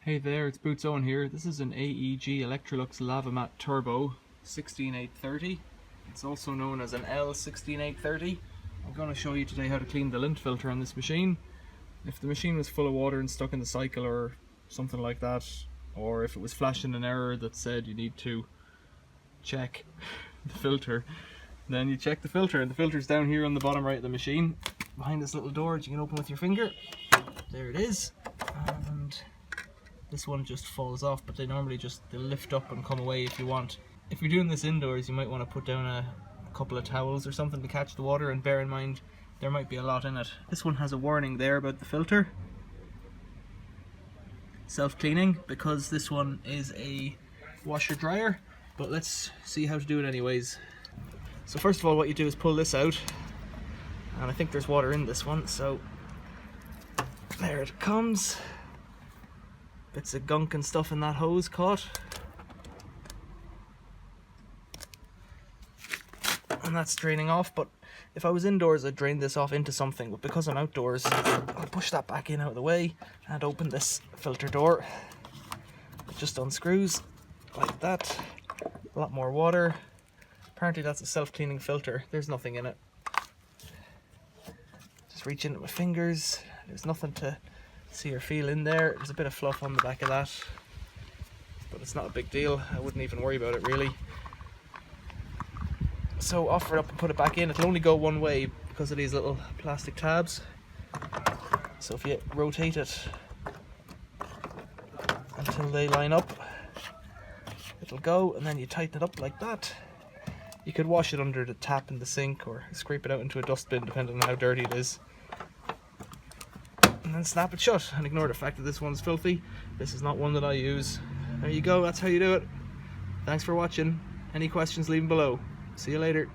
Hey there, it's Boots Owen here. This is an AEG Electrolux Lavamat Turbo 16830. It's also known as an L16830. I'm going to show you today how to clean the lint filter on this machine. If the machine was full of water and stuck in the cycle or something like that, or if it was flashing an error that said you need to check the filter, then you check the filter, and the filter's down here on the bottom right of the machine behind this little door that you can open with your finger. There it is. And this one just falls off, but they normally they'll lift up and come away if you want. If you're doing this indoors, you might want to put down a couple of towels or something to catch the water, and bear in mind there might be a lot in it. This one has a warning there about the filter self-cleaning, because this one is a washer dryer, but let's see how to do it anyways. So first of all, what you do is pull this out, and I think there's water in this one, so there it comes. Bits of gunk and stuff in that hose caught, and that's draining off. But if I was indoors, I'd drain this off into something, but because I'm outdoors, I'll push that back in out of the way and open this filter door. It just unscrews like that. A lot more water. Apparently that's a self-cleaning filter. There's nothing in it. Just reach into my fingers. There's nothing to see or feel in there. There's a bit of fluff on the back of that, but it's not a big deal. I wouldn't even worry about it really. So offer it up and put it back in. It'll only go one way because of these little plastic tabs. So if you rotate it until they line up, it'll go, and then you tighten it up like that. You could wash it under the tap in the sink or scrape it out into a dustbin depending on how dirty it is, and then snap it shut and ignore the fact that this one's filthy. This is not one that I use. There you go, that's how you do it. Thanks for watching. Any questions, leave them below. See you later.